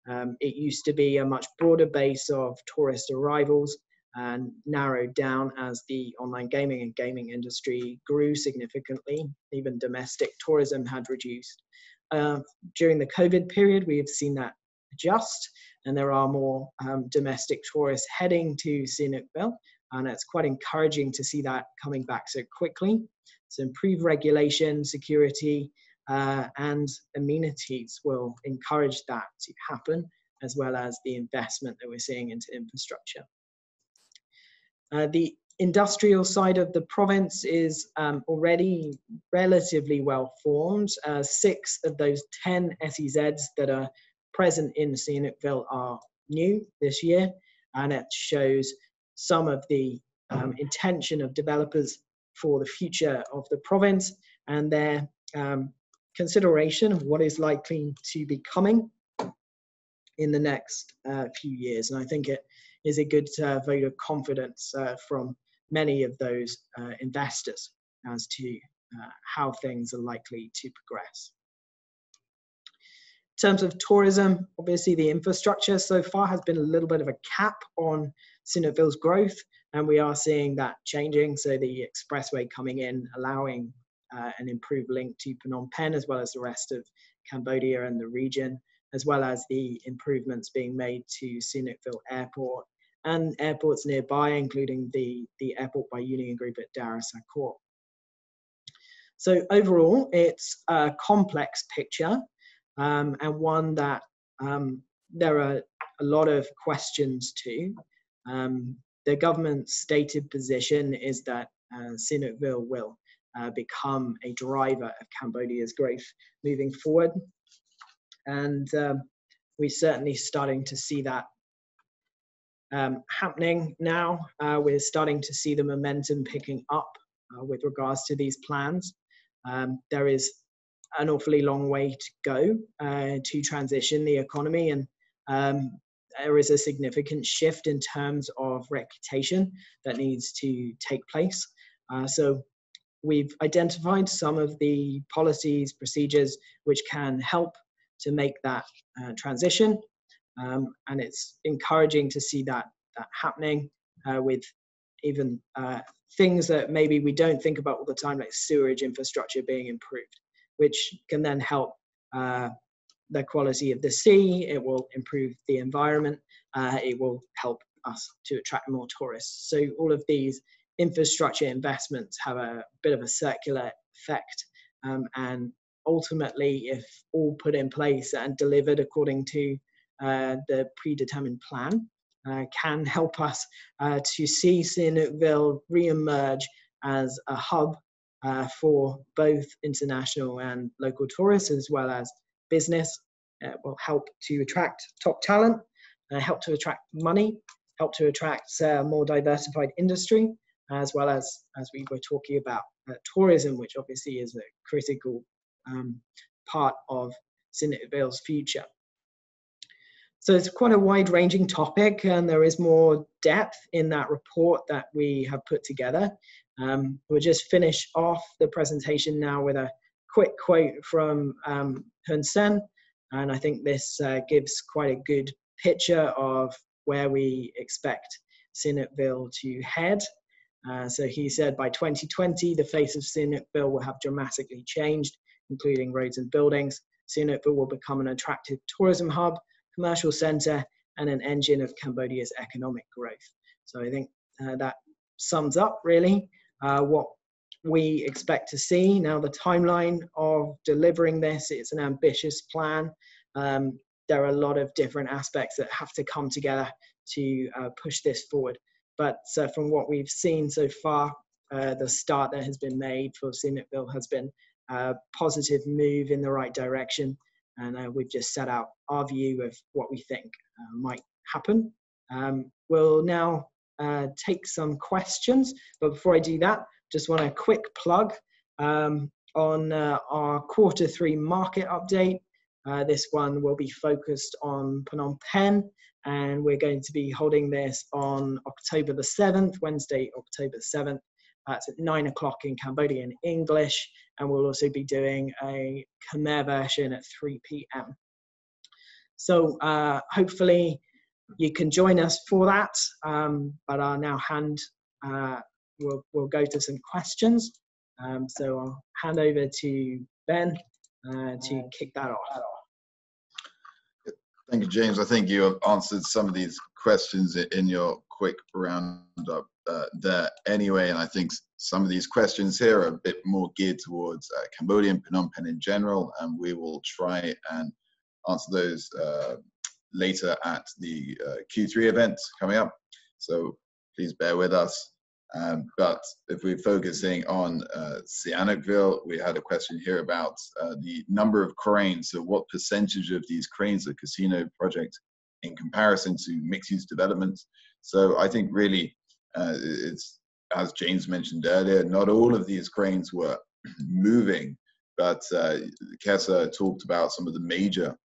It used to be a much broader base of tourist arrivals, narrowed down as the online gaming and gaming industry grew significantly. Even domestic tourism had reduced. During the COVID period, we have seen that adjust, and there are more domestic tourists heading to Sihanouk Ville, and it's quite encouraging to see that coming back so quickly. So improved regulation, security, and amenities will encourage that to happen, as well as the investment that we're seeing into infrastructure. The industrial side of the province is already relatively well formed. 6 of those 10 SEZs that are present in Sihanouk Ville are new this year, and it shows some of the intention of developers for the future of the province and their consideration of what is likely to be coming in the next few years. And I think it is a good vote of confidence from many of those investors as to how things are likely to progress. In terms of tourism, obviously the infrastructure so far has been a little bit of a cap on Sihanouk Ville's growth, and we are seeing that changing. So the expressway coming in, allowing an improved link to Phnom Penh, as well as the rest of Cambodia and the region, as well as the improvements being made to Sihanouk Ville Airport and airports nearby, including the airport by Union Group at Dar es Salaam. So overall, it's a complex picture, and one that there are a lot of questions to. The government's stated position is that Sihanouk Ville will become a driver of Cambodia's growth moving forward. And we're certainly starting to see that happening now. We're starting to see the momentum picking up with regards to these plans. There is an awfully long way to go to transition the economy, and there is a significant shift in terms of reputation that needs to take place. So we've identified some of the policies, procedures which can help to make that transition. And it's encouraging to see that happening with even things that maybe we don't think about all the time, like sewerage infrastructure being improved, which can then help the quality of the sea. It will improve the environment. It will help us to attract more tourists. So all of these infrastructure investments have a bit of a circular effect, and ultimately, if all put in place and delivered according to the predetermined plan, can help us to see Sihanouk Ville re-emerge as a hub for both international and local tourists, as well as business. It will help to attract top talent, help to attract money, help to attract more diversified industry, as well as we were talking about, tourism, which obviously is a critical part of Sihanouk Ville's future. So it's quite a wide-ranging topic, and there is more depth in that report that we have put together. We'll just finish off the presentation now with a quick quote from Hun Sen, and I think this gives quite a good picture of where we expect Sihanouk Ville to head. So he said, by 2020, the face of Sihanouk Ville will have dramatically changed, including roads and buildings. Sihanouk Ville will become an attractive tourism hub, commercial center, and an engine of Cambodia's economic growth. So I think that sums up really what we expect to see. Now, the timeline of delivering this, it's an ambitious plan. There are a lot of different aspects that have to come together to push this forward. But from what we've seen so far, the start that has been made for Sihanouk Ville has been a positive move in the right direction. And we've just set out our view of what we think might happen. We'll now take some questions. But before I do that, just want a quick plug on our Q3 market update. This one will be focused on Phnom Penh, and we're going to be holding this on October the 7th, Wednesday, October 7th. It's at 9 o'clock in Cambodian English, and we'll also be doing a Khmer version at 3 p.m. So hopefully you can join us for that, but I'll now we'll go to some questions. So I'll hand over to Ben to kick that off. Thank you, James. I think you have answered some of these questions in your quick roundup there anyway, and I think some of these questions here are a bit more geared towards Cambodia and Phnom Penh in general, and we will try and answer those later at the Q3 event coming up. So please bear with us. But if we're focusing on Sihanouk Ville, we had a question here about the number of cranes. So what percentage of these cranes are casino project in comparison to mixed-use developments? So I think really it's, as James mentioned earlier, not all of these cranes were moving, but Kessa talked about some of the major,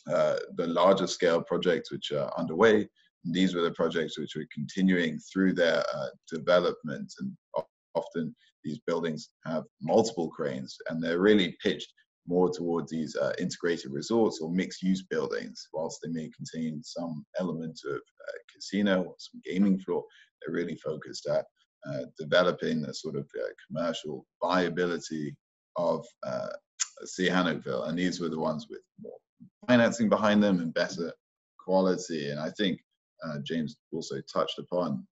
the larger scale projects which are underway. These were the projects which were continuing through their development, and often these buildings have multiple cranes, and they're really pitched more towards these integrated resorts or mixed-use buildings. Whilst they may contain some element of casino or some gaming floor, they're really focused at developing a sort of commercial viability of Sihanouk Ville, and these were the ones with more financing behind them and better quality. And I think James also touched upon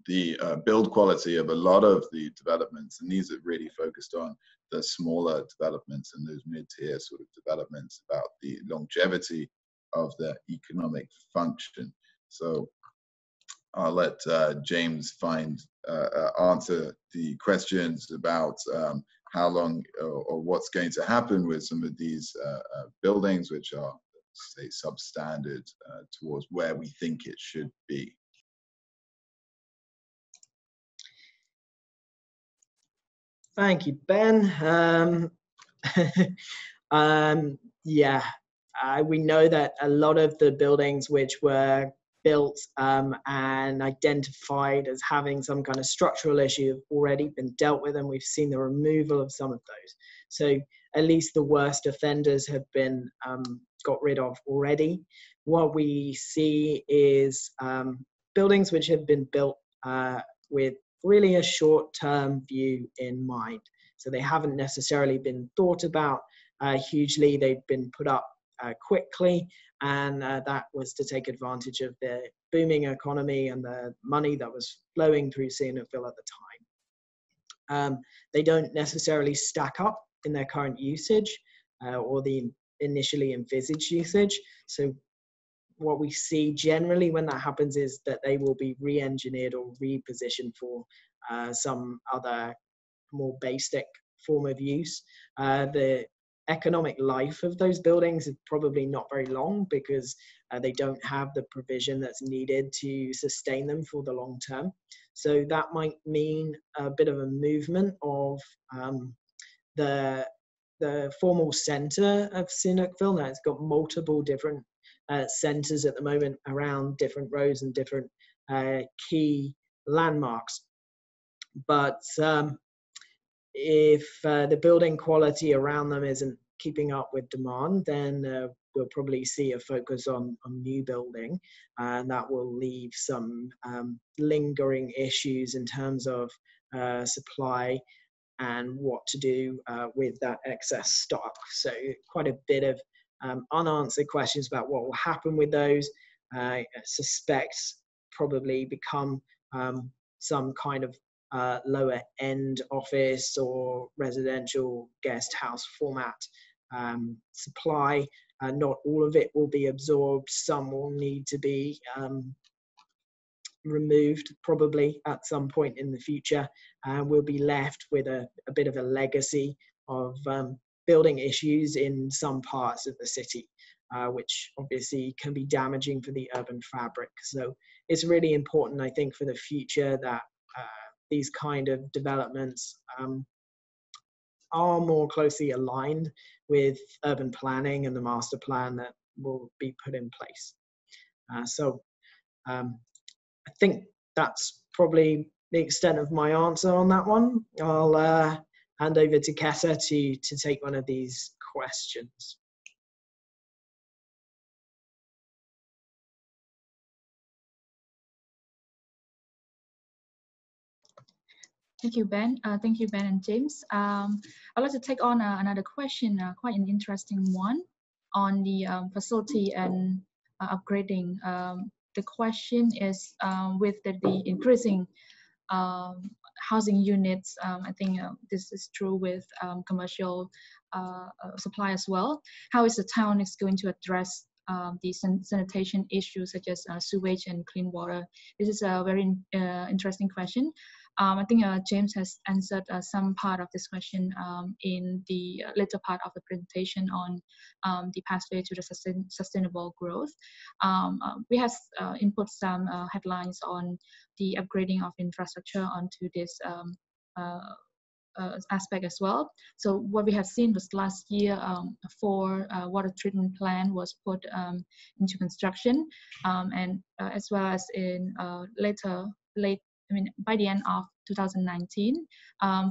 the build quality of a lot of the developments, and these are really focused on the smaller developments and those mid-tier sort of developments, about the longevity of the economic function. So I'll let James answer the questions about how long or what's going to happen with some of these buildings, which are, say, substandard towards where we think it should be. Thank you, Ben. Yeah, we know that a lot of the buildings which were built and identified as having some kind of structural issue have already been dealt with, and we've seen the removal of some of those. So at least the worst offenders have been got rid of already. What we see is buildings which have been built with really a short-term view in mind. So they haven't necessarily been thought about hugely. They've been put up quickly, and that was to take advantage of the booming economy and the money that was flowing through Sihanouk Ville at the time. They don't necessarily stack up in their current usage or the initially envisaged usage. So what we see generally when that happens is that they will be re-engineered or repositioned for some other more basic form of use. The economic life of those buildings is probably not very long, because they don't have the provision that's needed to sustain them for the long term. So that might mean a bit of a movement of the formal center of Sihanouk Ville. Now, it's got multiple different centers at the moment around different roads and different key landmarks. But if the building quality around them isn't keeping up with demand, then we'll probably see a focus on new building, and that will leave some lingering issues in terms of supply and what to do with that excess stock. So quite a bit of unanswered questions about what will happen with those. I suspect probably become some kind of lower end office or residential guest house format supply. Not all of it will be absorbed. Some will need to be removed probably at some point in the future. We'll be left with a bit of a legacy of building issues in some parts of the city, which obviously can be damaging for the urban fabric. So it's really important, I think, for the future that these kind of developments are more closely aligned with urban planning and the master plan that will be put in place. I think that's probably the extent of my answer on that one. I'll hand over to Kessa to take one of these questions. Thank you, Ben. Thank you, Ben and James. I'd like to take on another question, quite an interesting one, on the facility and upgrading. The question is, with the increasing housing units, I think this is true with commercial supply as well. How is the town is going to address the sanitation issues such as sewage and clean water? This is a very interesting question. I think James has answered some part of this question in the later part of the presentation on the pathway to the sustainable growth. We have input some headlines on the upgrading of infrastructure onto this aspect as well. So what we have seen was last year, 4 water treatment plant was put into construction, and as well as in by the end of 2019,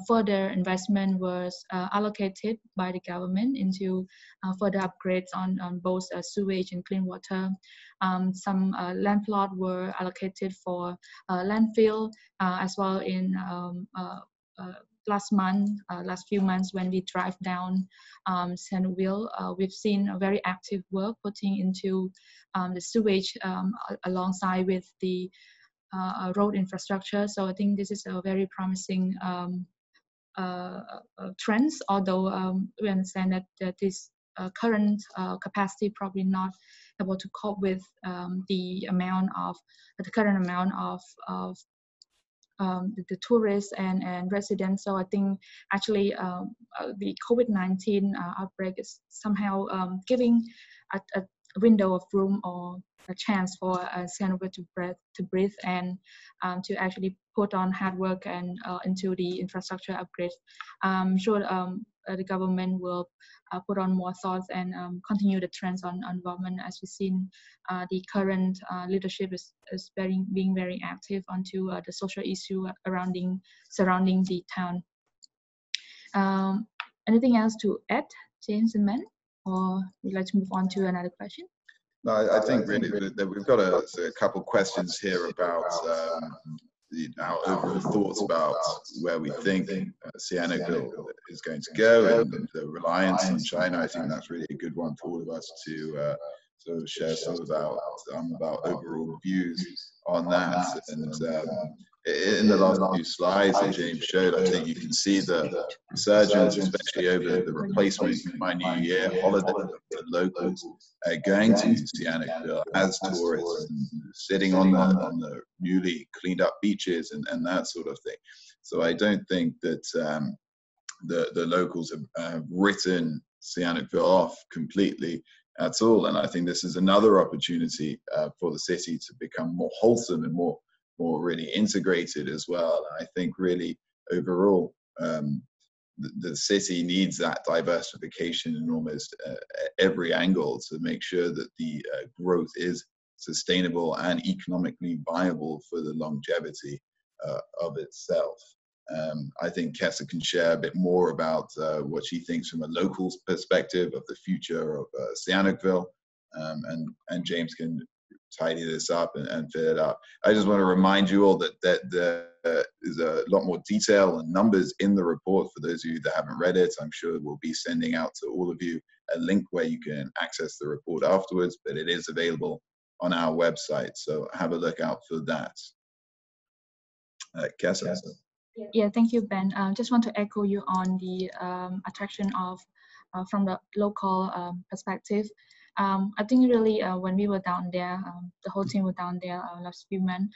further investment was allocated by the government into further upgrades on both sewage and clean water. Some land plot were allocated for landfill, as well in last few months when we drive down Sihanouk Ville, we've seen a very active work putting into the sewage alongside with the road infrastructure. So I think this is a very promising trends, although we understand that this current capacity probably not able to cope with the current amount of the tourists and residents. So I think actually the COVID-19 outbreak is somehow giving a window of room or a chance for Sihanouk Ville to breathe and to actually put on hard work and into the infrastructure upgrades. I'm sure the government will put on more thoughts and continue the trends on development. As we've seen, the current leadership is being very active onto the social issue surrounding the town. Anything else to add, James and Ben? Or we'd like to move on to another question? No, I think really that we've got a couple questions here about our overall thoughts about where we think Sihanouk Ville is going to go and the reliance on China. I think that's really a good one for all of us to sort of share some of our overall views on that. And in the last few slides that James showed, I think you can see the resurgence, especially over the replacement My New Year holiday for locals going to Sihanouk Ville as tourists, and sitting on the newly cleaned up beaches and that sort of thing. So I don't think that the locals have written Sihanouk Ville off completely at all. And I think this is another opportunity for the city to become more wholesome and more really integrated as well. I think really overall the city needs that diversification in almost every angle to make sure that the growth is sustainable and economically viable for the longevity of itself. I think Kessa can share a bit more about what she thinks from a local's perspective of the future of Sihanouk Ville, and James can tidy this up and fill it up. I just want to remind you all that there is a lot more detail and numbers in the report for those of you that haven't read it. I'm sure we'll be sending out to all of you a link where you can access the report afterwards, but it is available on our website, so have a look out for that. Kessa. Yeah, thank you, Ben. Just want to echo you on the attraction of from the local perspective. I think really when we were down there, the whole team were down there last few months,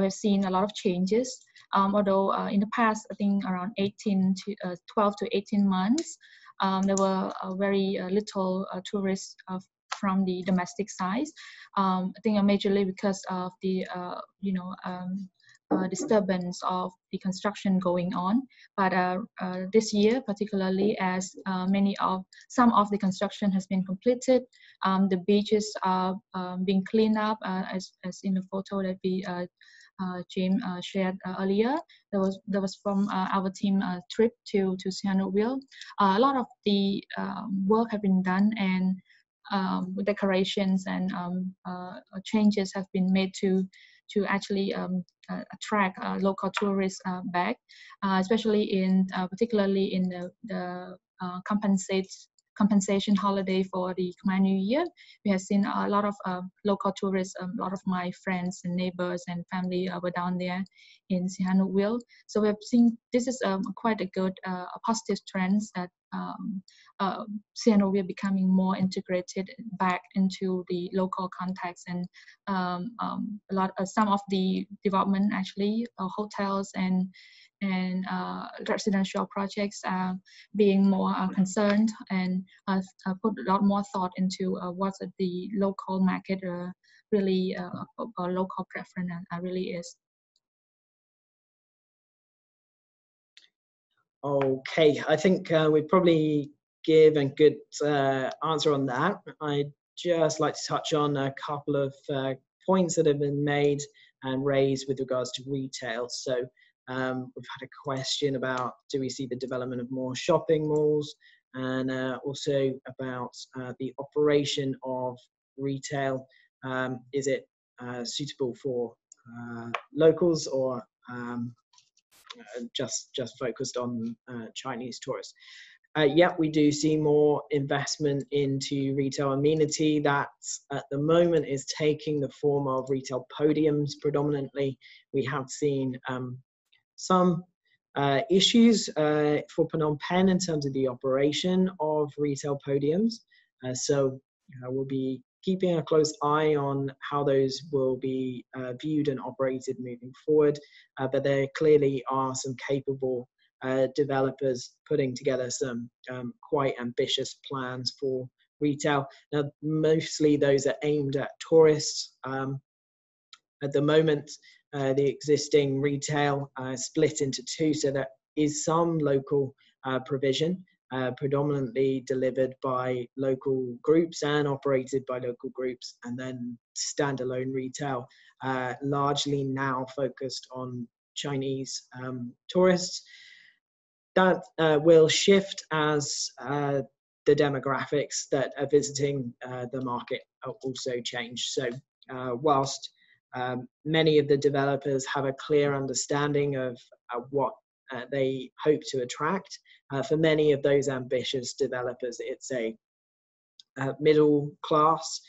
we've seen a lot of changes. Although in the past, I think around 12 to 18 months, there were very little tourists from the domestic side. I think majorly because of the disturbance of the construction going on, but this year particularly, as some of the construction has been completed, the beaches are being cleaned up, as in the photo that we James shared earlier. There was from our team trip to Sihanouk Ville. A lot of the work have been done, and decorations and changes have been made to actually attract local tourists back, especially particularly in the compensation holiday for the Khmer New Year. We have seen a lot of local tourists, a lot of my friends and neighbors and family were down there in Sihanouk Ville. So we have seen this is quite a good positive trend that Sihanouk Ville becoming more integrated back into the local context, and some of the development actually hotels and residential projects are being more concerned and put a lot more thought into what the local market really local preference really is. Okay, I think we probably give a good answer on that. I'd just like to touch on a couple of points that have been made and raised with regards to retail. So we've had a question about, do we see the development of more shopping malls, and also about the operation of retail. Is it suitable for locals, or just focused on Chinese tourists? Yeah, we do see more investment into retail amenity that at the moment is taking the form of retail podiums predominantly. We have seen some issues for Phnom Penh in terms of the operation of retail podiums. So we'll be keeping a close eye on how those will be viewed and operated moving forward. But there clearly are some capable developers putting together some quite ambitious plans for retail. Now, mostly those are aimed at tourists. At the moment, the existing retail split into two, so there is some local provision, predominantly delivered by local groups and operated by local groups, and then standalone retail, largely now focused on Chinese tourists. That will shift as the demographics that are visiting the market also change. So whilst many of the developers have a clear understanding of what they hope to attract, for many of those ambitious developers, it's a middle class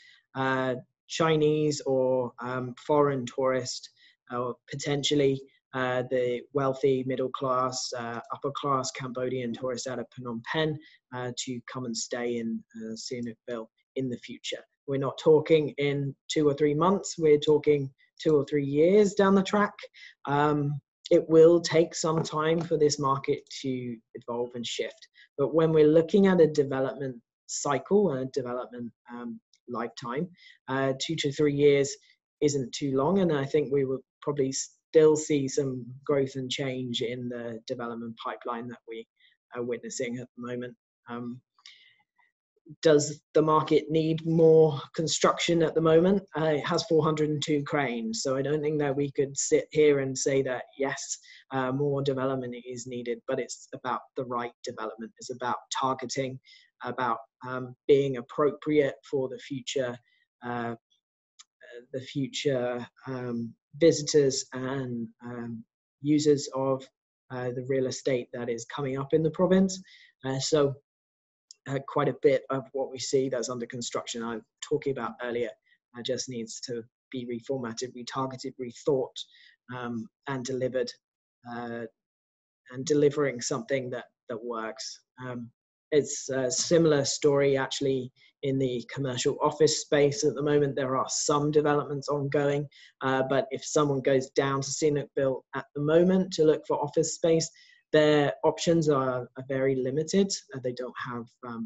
Chinese or foreign tourist, or potentially the wealthy middle class, upper class Cambodian tourists out of Phnom Penh to come and stay in Sihanouk Ville in the future. We're not talking in 2 or 3 months, we're talking 2 or 3 years down the track. It will take some time for this market to evolve and shift. But when we're looking at a development cycle and a development lifetime, 2 to 3 years isn't too long, and I think we will probably still see some growth and change in the development pipeline that we are witnessing at the moment. Does the market need more construction at the moment? It has 402 cranes, so I don't think that we could sit here and say that yes, more development is needed, but it's about the right development. It's about targeting, about being appropriate for the future visitors and users of the real estate that is coming up in the province. So quite a bit of what we see that's under construction, I'm talking about earlier, just needs to be reformatted, retargeted, rethought, and delivered, and delivering something that works. It's a similar story actually in the commercial office space at the moment. There are some developments ongoing, but if someone goes down to Sihanouk Ville at the moment to look for office space, their options are very limited. They don't have a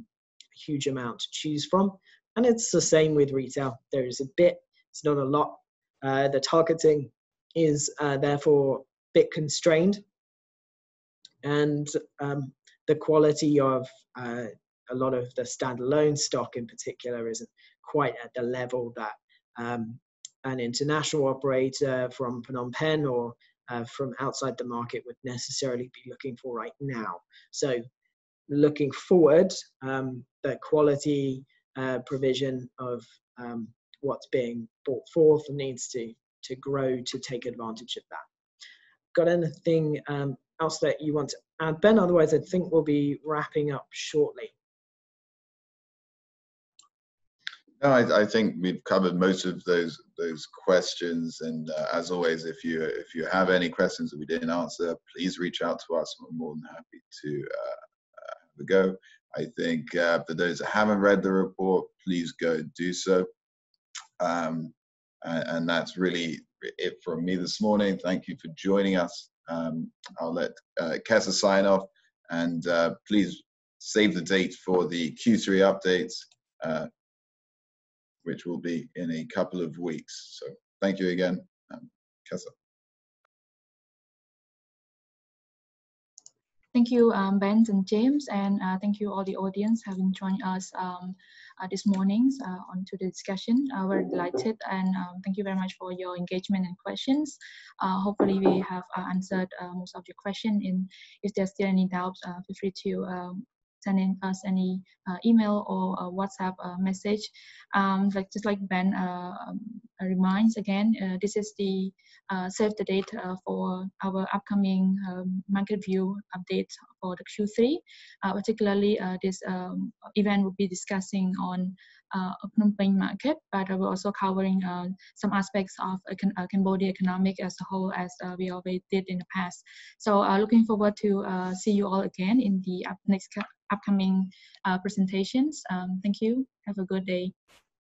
huge amount to choose from. And it's the same with retail. There is a bit, it's not a lot. The targeting is therefore a bit constrained. And the quality of a lot of the standalone stock in particular isn't quite at the level that an international operator from Phnom Penh or from outside the market would necessarily be looking for right now. So looking forward, the quality provision of what's being brought forth needs to to grow to take advantage of that. Got anything else that you want to add, Ben? Otherwise, I think we'll be wrapping up shortly. No, I think we've covered most of those questions, and as always, if you have any questions that we didn't answer, please reach out to us. We're more than happy to have a go. I think for those that haven't read the report, please go do so. And that's really it from me this morning. Thank you for joining us. I'll let Kessa sign off, and please save the date for the Q3 updates, which will be in a couple of weeks. So thank you again, Kessa. Thank you, Ben and James, and thank you all the audience having joined us this morning onto the discussion. We're delighted, and thank you very much for your engagement and questions. Hopefully we have answered most of your questions. If there's still any doubts, feel free to send in us any email or WhatsApp message. Just like Ben reminds again, this is the save the date for our upcoming market view update for the Q3. Particularly, this event will be discussing on Phnom Penh market, but we're also covering some aspects of Cambodia economic as a whole, as we already did in the past. So looking forward to see you all again in the next upcoming presentations. Thank you. Have a good day.